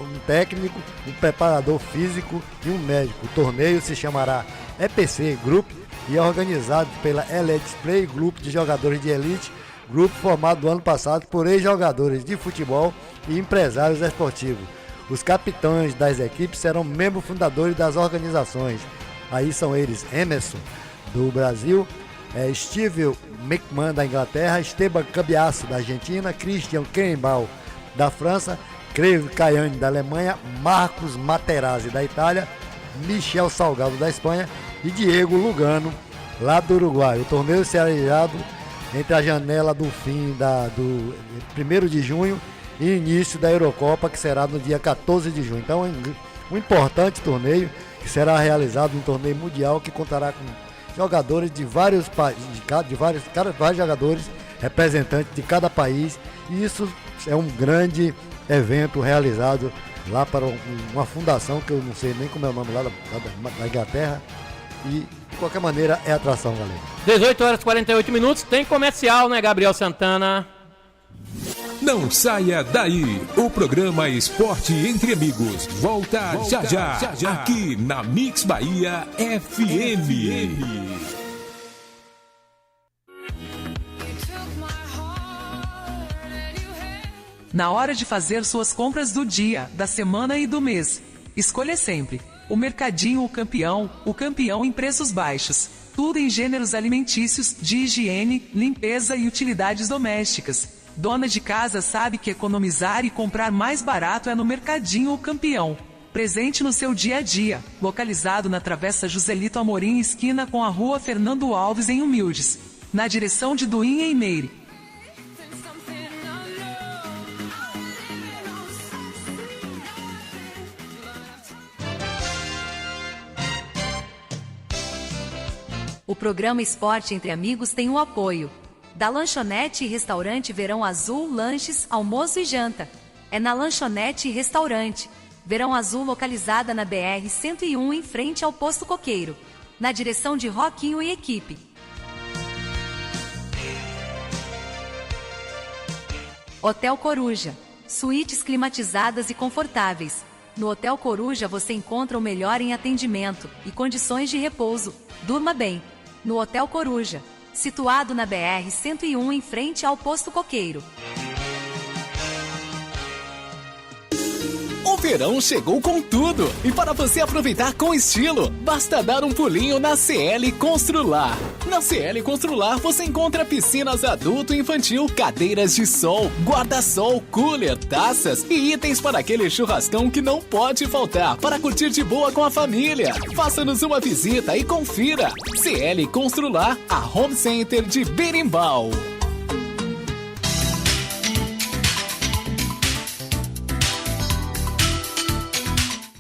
um técnico, um preparador físico e um médico. O torneio se chamará EPC Group e é organizado pela Elite Play Group de jogadores de elite, grupo formado no ano passado por ex-jogadores de futebol e empresários esportivos. Os capitães das equipes serão membros fundadores das organizações. Aí são eles: Emerson, do Brasil, Steve McMahon, da Inglaterra, Esteban Cambiasso, da Argentina, Christian Kembal, da França, Creve Caiane, da Alemanha, Marcos Materazzi, da Itália, Michel Salgado, da Espanha e Diego Lugano, lá do Uruguai. O torneio será realizado entre a janela do fim do 1º de junho e início da Eurocopa, que será no dia 14 de junho. Então, um importante torneio que será realizado, um torneio mundial que contará com jogadores de vários países, vários jogadores representantes de cada país, e isso é um grande evento realizado lá para uma fundação que eu não sei nem como é o nome lá da Inglaterra, e de qualquer maneira é atração, galera. 18 horas e 48 minutos, tem comercial, né, Gabriel Santana? Não saia daí, o programa Esporte Entre Amigos volta já, aqui na Mix Bahia FM. Na hora de fazer suas compras do dia, da semana e do mês, escolha sempre o Mercadinho O Campeão em preços baixos. Tudo em gêneros alimentícios, de higiene, limpeza e utilidades domésticas. Dona de casa sabe que economizar e comprar mais barato é no Mercadinho O Campeão. Presente no seu dia a dia. Localizado na Travessa Joselito Amorim, esquina com a Rua Fernando Alves, em Humildes. Na direção de Duim, em Meire. O programa Esporte Entre Amigos tem o apoio da Lanchonete e Restaurante Verão Azul, lanches, almoço e janta. É na Lanchonete e Restaurante Verão Azul, localizada na BR-101, em frente ao Posto Coqueiro, na direção de Roquinho e equipe. Hotel Coruja, suítes climatizadas e confortáveis. No Hotel Coruja você encontra o melhor em atendimento e condições de repouso. Durma bem no Hotel Coruja, situado na BR-101, em frente ao Posto Coqueiro. O verão chegou com tudo, e para você aproveitar com estilo, basta dar um pulinho na CL Constrular. Na CL Constrular você encontra piscinas adulto e infantil, cadeiras de sol, guarda-sol, cooler, taças e itens para aquele churrascão que não pode faltar para curtir de boa com a família. Faça-nos uma visita e confira. CL Constrular, a Home Center de Berimbau.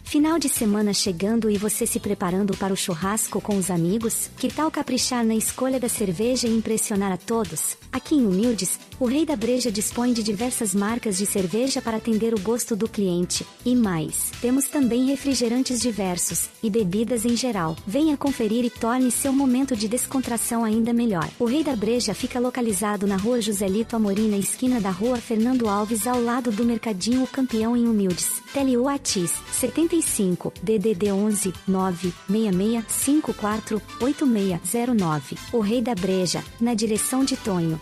Final Final de semana chegando e você se preparando para o churrasco com os amigos? Que tal caprichar na escolha da cerveja e impressionar a todos? Aqui em Humildes, o Rei da Breja dispõe de diversas marcas de cerveja para atender o gosto do cliente. E mais, temos também refrigerantes diversos e bebidas em geral. Venha conferir e torne seu momento de descontração ainda melhor. O Rei da Breja fica localizado na Rua Joselito Amorim, na esquina da Rua Fernando Alves, ao lado do Mercadinho O Campeão, em Humildes. Tele Whats 75 DDD 11 966 54 8609. O Rei da Breja, na direção de Tonho.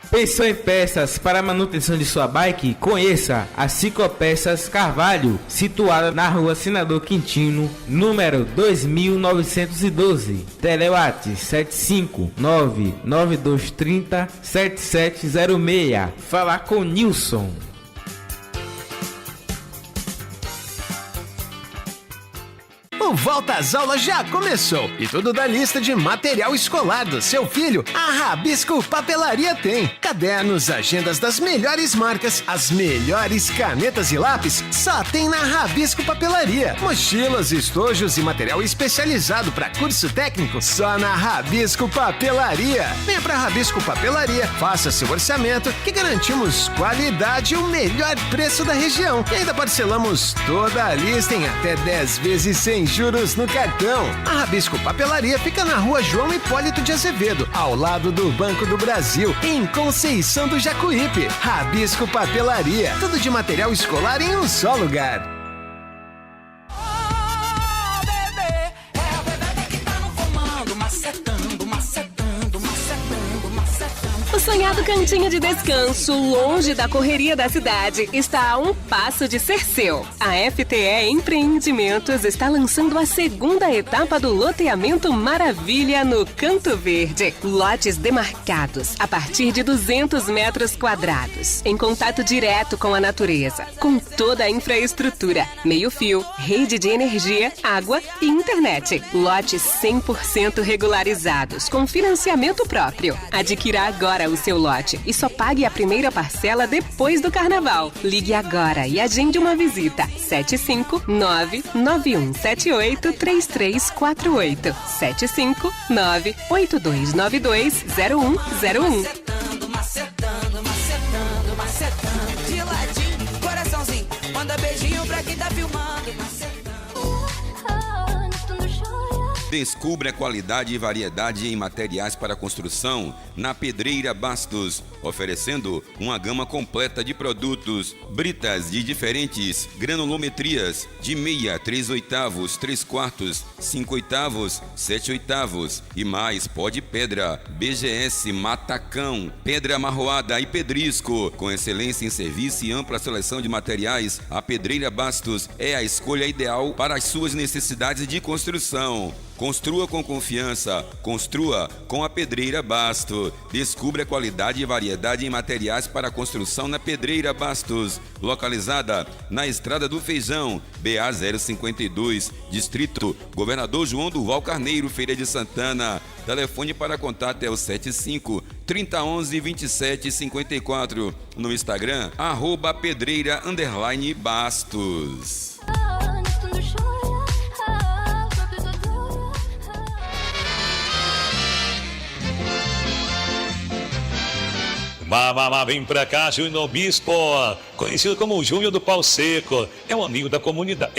Pensou em peças para a manutenção de sua bike? Conheça a Ciclopeças Carvalho, situada na Rua Senador Quintino, número 2912. Telewhats 75992307706. Falar com Nilson. O Volta às Aulas já começou e tudo da lista de material escolar do seu filho, a Rabisco Papelaria tem. Cadernos, agendas das melhores marcas, as melhores canetas e lápis, só tem na Rabisco Papelaria. Mochilas, estojos e material especializado para curso técnico, só na Rabisco Papelaria. Venha pra Rabisco Papelaria, faça seu orçamento que garantimos qualidade e o melhor preço da região. E ainda parcelamos toda a lista em até 10 vezes sem juros no cartão. A Rabisco Papelaria fica na Rua João Hipólito de Azevedo, ao lado do Banco do Brasil, em Conceição do Jacuípe. Rabisco Papelaria, tudo de material escolar em um só lugar. O sonhado cantinho de descanso, longe da correria da cidade, está a um passo de ser seu. A FTE Empreendimentos está lançando a segunda etapa do loteamento Maravilha no Canto Verde. Lotes demarcados a partir de 200 metros quadrados, em contato direto com a natureza, com toda a infraestrutura, meio-fio, rede de energia, água e internet. Lotes 100% regularizados, com financiamento próprio. Adquira agora o seu lote e só pague a primeira parcela depois do carnaval. Ligue agora e agende uma visita. 759-9178-3348. 759-8292-0101. Macetando, de ladinho, coraçãozinho, manda beijinho pra quem tá filmando. Descubra a qualidade e variedade em materiais para construção na Pedreira Bastos, oferecendo uma gama completa de produtos, britas de diferentes granulometrias, de meia, 3/8, 3/4, 5/8, 7/8 e mais pó de pedra, BGS, matacão, pedra amarroada e pedrisco. Com excelência em serviço e ampla seleção de materiais, a Pedreira Bastos é a escolha ideal para as suas necessidades de construção. Construa com confiança, construa com a Pedreira Bastos. Descubra a qualidade e variedade em materiais para construção na Pedreira Bastos, localizada na Estrada do Feijão, BA 052, Distrito Governador João Durval Carneiro, Feira de Santana. Telefone para contato é o 75-3011-2754. No Instagram, @pedreira_bastos. Vem pra cá, Júnior Bispo, conhecido como Júnior do Pau Seco, é um amigo da comunidade.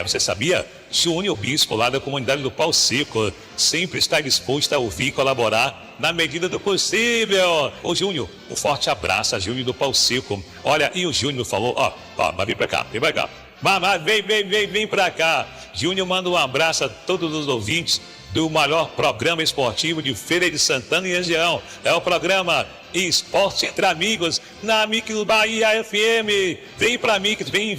Você sabia? Júnior Bispo, lá da comunidade do Pau Seco, sempre está disposto a ouvir e colaborar na medida do possível. Ô Júnior, um forte abraço a Júnior do Pau Seco. Olha, e o Júnior falou, mas vem pra cá. Vem pra cá. Júnior manda um abraço a todos os ouvintes do maior programa esportivo de Feira de Santana e região. É o programa Esporte Entre Amigos, na Mix Bahia FM. Vem pra Mix, vem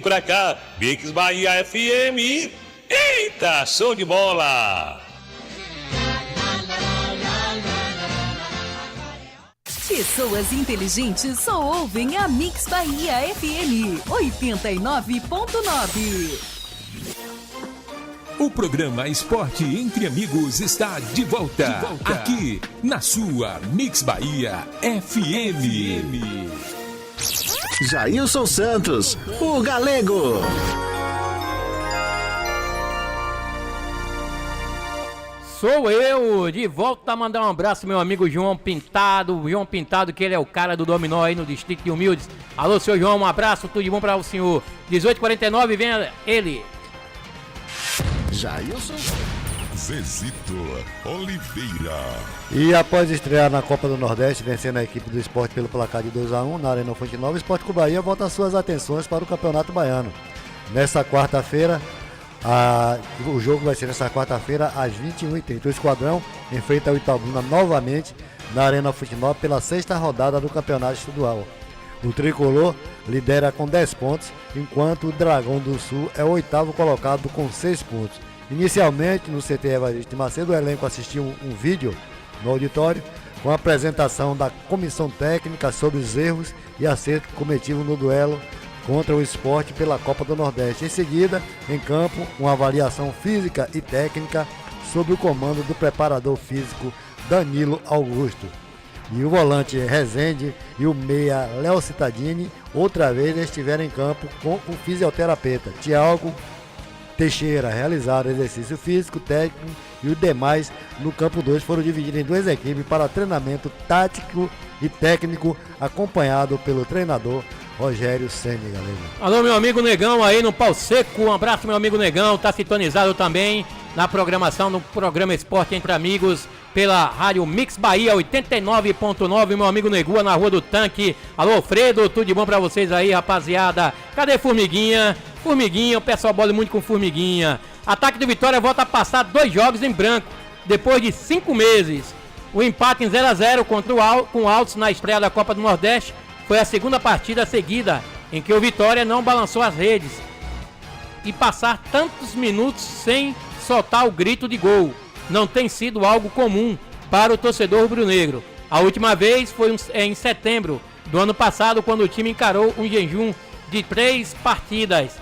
pra cá. Mix Bahia FM. Eita, show de bola! Pessoas inteligentes só ouvem a Mix Bahia FM 89.9. O programa Esporte Entre Amigos está de volta. Aqui na sua Mix Bahia FM. Jailson Santos, o Galego. Sou eu, de volta a mandar um abraço meu amigo João Pintado, que ele é o cara do dominó aí no Distrito de Humildes. Alô, seu João, um abraço, tudo de bom para o senhor. 18h49, vem ele. Jailson Zezito Oliveira. E após estrear na Copa do Nordeste, vencendo a equipe do Sport pelo placar de 2-1 na Arena Fonte Nova, o Sport Clube Bahia volta suas atenções para o Campeonato Baiano. Nessa quarta-feira, o jogo vai ser nessa quarta-feira às 21h30. O Esquadrão enfrenta o Itabuna novamente na Arena Fonte Nova pela 6ª rodada do Campeonato Estadual. O Tricolor lidera com 10 pontos, enquanto o Dragão do Sul é o 8º colocado com 6 pontos. Inicialmente, no CT Evaristo de Macedo, o elenco assistiu um vídeo no auditório com a apresentação da comissão técnica sobre os erros e acertos cometidos no duelo contra o Sport pela Copa do Nordeste. Em seguida, em campo, uma avaliação física e técnica sob o comando do preparador físico Danilo Augusto. E o volante Rezende e o meia Léo Cittadini outra vez estiveram em campo com o fisioterapeuta Thiago Teixeira. Realizaram exercício físico, técnico e os demais no campo 2 foram divididos em 2 equipes para treinamento tático e técnico, acompanhado pelo treinador Rogério Ceni, galera. Alô, meu amigo Negão aí no Pau Seco, um abraço, meu amigo Negão, tá sintonizado também na programação do programa Esporte Entre Amigos pela Rádio Mix Bahia 89.9, meu amigo Negua na Rua do Tanque. Alô, Alfredo, tudo de bom pra vocês aí, rapaziada. Cadê Formiguinha? Formiguinha, o pessoal bola muito com Formiguinha. Ataque do Vitória volta a passar 2 jogos em branco, depois de 5 meses. O empate em 0-0 com o Altos na estreia da Copa do Nordeste foi a segunda partida seguida em que o Vitória não balançou as redes e passar tantos minutos sem soltar o grito de gol não tem sido algo comum para o torcedor rubro-negro. A última vez foi em setembro do ano passado, quando o time encarou um jejum de 3 partidas.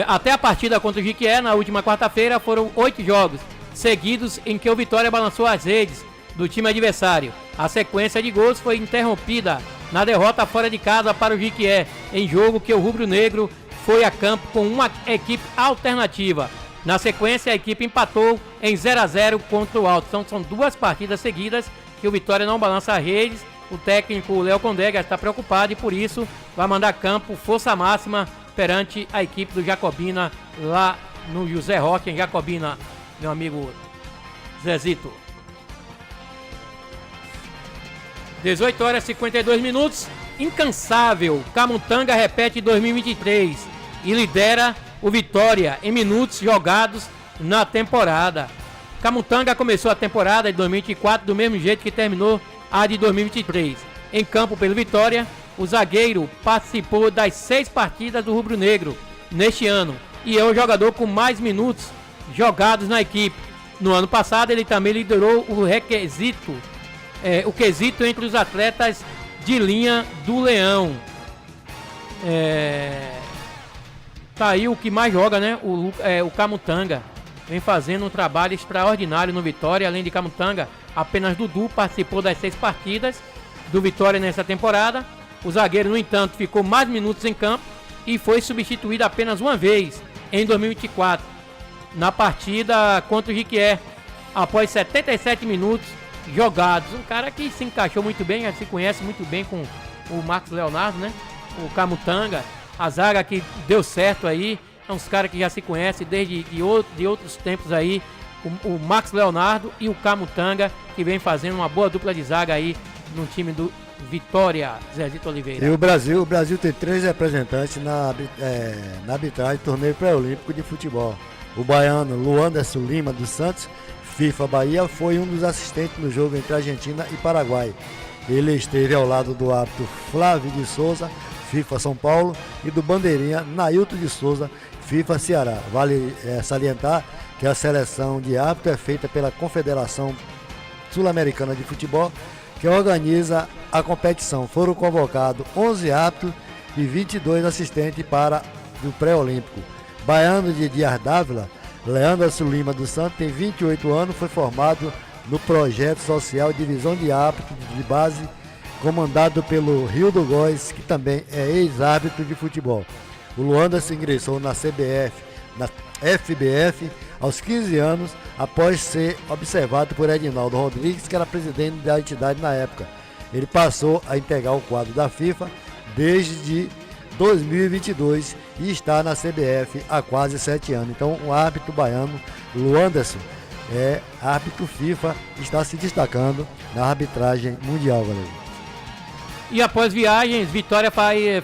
Até a partida contra o Jiquié, na última quarta-feira, foram 8 jogos seguidos em que o Vitória balançou as redes do time adversário. A sequência de gols foi interrompida na derrota fora de casa para o Jiquié, em jogo que o rubro-negro foi a campo com uma equipe alternativa. Na sequência, a equipe empatou em 0-0 contra o Alto. Então, são 2 partidas seguidas que o Vitória não balança as redes. O técnico Léo Condega está preocupado e, por isso, vai mandar a campo força máxima perante a equipe do Jacobina lá no José Roque, em Jacobina, meu amigo Zezito. 18h52. Incansável, Camutanga repete 2023 e lidera o Vitória em minutos jogados na temporada. Camutanga começou a temporada de 2024 do mesmo jeito que terminou a de 2023. Em campo pelo Vitória, o zagueiro participou das 6 partidas do rubro-negro neste ano e é o jogador com mais minutos jogados na equipe. No ano passado, ele também liderou o quesito entre os atletas de linha do Leão. Tá aí o que mais joga, né? O Camutanga vem fazendo um trabalho extraordinário no Vitória. Além de Camutanga, apenas Dudu participou das 6 partidas do Vitória nessa temporada. O zagueiro, no entanto, ficou mais minutos em campo e foi substituído apenas uma vez em 2024, na partida contra o Jiquié, após 77 minutos jogados. Um cara que se encaixou muito bem, já se conhece muito bem com o Marcos Leonardo, né? O Camutanga, a zaga que deu certo aí, é uns caras que já se conhecem desde de outros tempos aí, o Marcos Leonardo e o Camutanga, que vem fazendo uma boa dupla de zaga aí no time do Vitória, Zezito Oliveira. E o Brasil tem 3 representantes na arbitragem do torneio pré-olímpico de futebol. O baiano Luanderson Lima dos Santos, FIFA Bahia, foi um dos assistentes no jogo entre Argentina e Paraguai. Ele esteve ao lado do árbitro Flávio de Souza, FIFA São Paulo, e do bandeirinha Nailton de Souza, FIFA Ceará. Vale salientar que a seleção de árbitro é feita pela Confederação Sul-Americana de Futebol, que organiza a competição. Foram convocados 11 árbitros e 22 assistentes para o pré-olímpico. Baiano de Dias Dávila, Leandro Lima dos Santos tem 28 anos, foi formado no projeto social Divisão de Árbitros de Base, comandado pelo Rildo Góes, que também é ex-árbitro de futebol. O Luanda se ingressou na CBF, na FBF, aos 15 anos, após ser observado por Edinaldo Rodrigues, que era presidente da entidade na época. Ele passou a integrar o quadro da FIFA desde 2022 e está na CBF há quase 7 anos. Então, o árbitro baiano, Luanderson, é árbitro FIFA, está se destacando na arbitragem mundial, galera. E após viagens, Vitória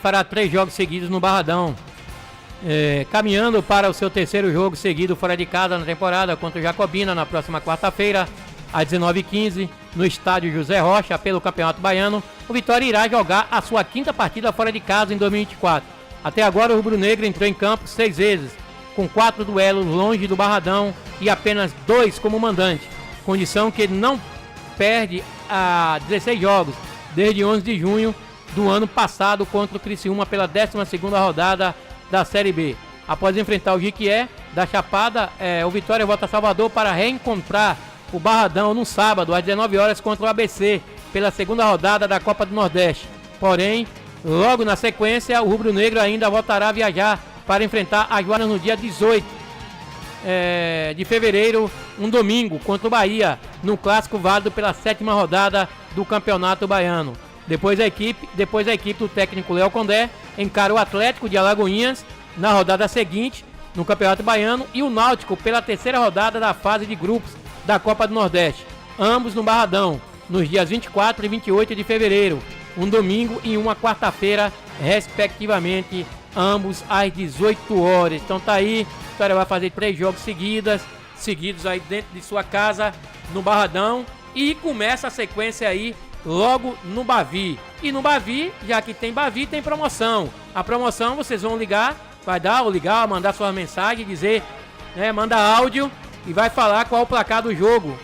fará 3 jogos seguidos no Barradão. Caminhando para o seu terceiro jogo seguido fora de casa na temporada contra o Jacobina na próxima quarta-feira, às 19h15, no estádio José Rocha, pelo Campeonato Baiano. O Vitória irá jogar a sua 5ª partida fora de casa em 2024. Até agora o rubro-negro entrou em campo 6 vezes, com 4 duelos longe do Barradão e apenas 2 como mandante, condição que ele não perde a 16 jogos desde 11 de junho do ano passado contra o Criciúma pela 12ª rodada da Série B. Após enfrentar o Jiquié da Chapada, o Vitória volta a Salvador para reencontrar o Barradão no sábado às 19 horas contra o ABC pela 2ª rodada da Copa do Nordeste. Porém, logo na sequência, o rubro-negro ainda voltará a viajar para enfrentar a Joana no dia 18 de fevereiro, um domingo, contra o Bahia, no clássico válido pela 7ª rodada do Campeonato Baiano. Depois a equipe do técnico Léo Condé encara o Atlético de Alagoinhas na rodada seguinte no Campeonato Baiano e o Náutico pela 3ª rodada da fase de grupos da Copa do Nordeste, ambos no Barradão, nos dias 24 e 28 de fevereiro, um domingo e uma quarta-feira, respectivamente, ambos às 18 horas. Então tá aí, a Vitória vai fazer 3 jogos seguidos aí dentro de sua casa, no Barradão, e começa a sequência aí logo no Bavi. E no Bavi, já que tem Bavi, tem promoção. A promoção vocês vão ligar, mandar sua mensagem, dizer, manda áudio e vai falar qual é o placar do jogo,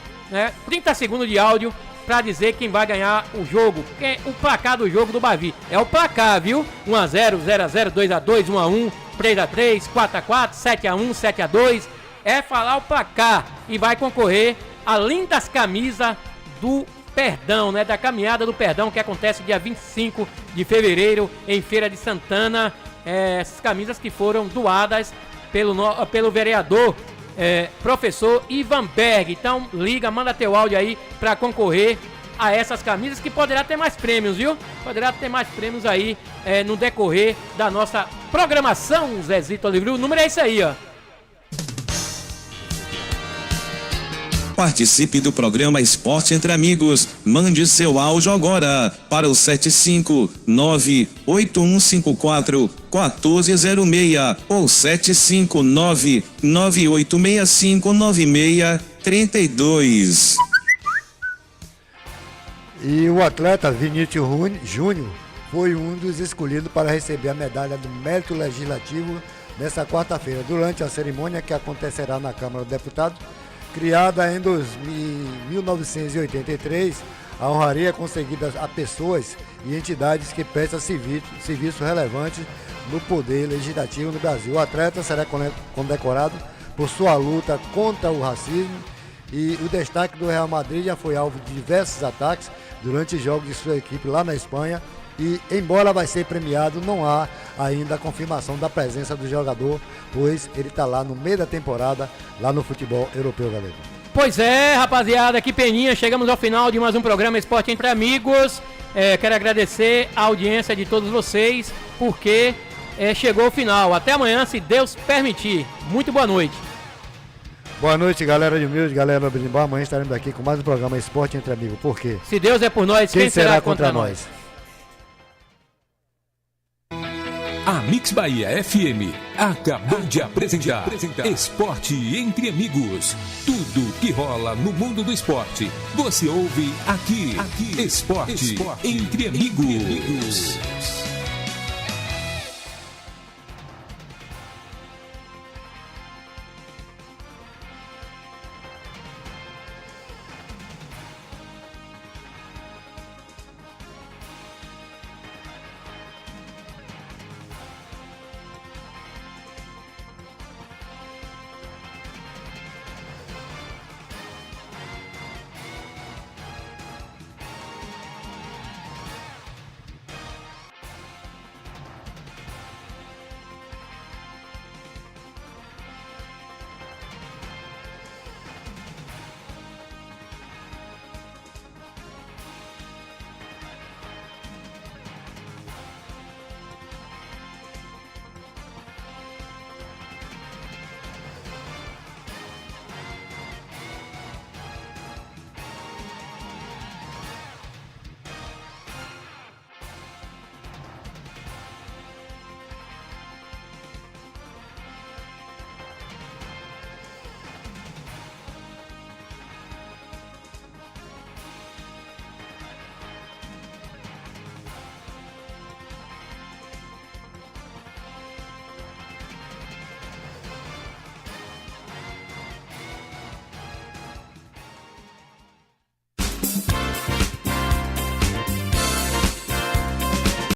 30 segundos de áudio para dizer quem vai ganhar o jogo. Porque o placar do jogo do Bavi é o placar, viu? 1-0, 0-0, 2-2, 1-1, 3-3, 4-4, 7-1, 7-2. É falar o placar e vai concorrer a lindas camisas do Perdão, da Caminhada do Perdão, que acontece dia 25 de fevereiro em Feira de Santana. Essas camisas que foram doadas pelo vereador professor Ivan Berg. Então liga, manda teu áudio aí para concorrer a essas camisas, que poderá ter mais prêmios, viu? Poderá ter mais prêmios aí no decorrer da nossa programação, Zezito Oliveira. O número é esse aí, ó. Participe do programa Esporte Entre Amigos. Mande seu áudio agora para o 759-8154-1406 ou 759-9865-9632. E o atleta Vinícius Júnior foi um dos escolhidos para receber a medalha do Mérito Legislativo nesta quarta-feira, durante a cerimônia que acontecerá na Câmara dos Deputados. Criada em 1983, a honraria é concedida a pessoas e entidades que prestam serviço relevante no poder legislativo no Brasil. O atleta será condecorado por sua luta contra o racismo, e o destaque do Real Madrid já foi alvo de diversos ataques durante jogos de sua equipe lá na Espanha, e embora vai ser premiado, não há ainda a confirmação da presença do jogador, pois ele está lá no meio da temporada, lá no futebol europeu, galera. Pois é, rapaziada, que peninha, chegamos ao final de mais um programa Esporte Entre Amigos. Quero agradecer a audiência de todos vocês, porque chegou o final. Até amanhã, se Deus permitir. Muito boa noite. Boa noite, galera de Humilde, galera do Berimbau. Amanhã estaremos aqui com mais um programa Esporte Entre Amigos. Por quê? Se Deus é por nós, quem será contra nós? A Mix Bahia FM acabou de apresentar Esporte Entre Amigos. Tudo que rola no mundo do esporte, você ouve aqui. Esporte Entre Amigos.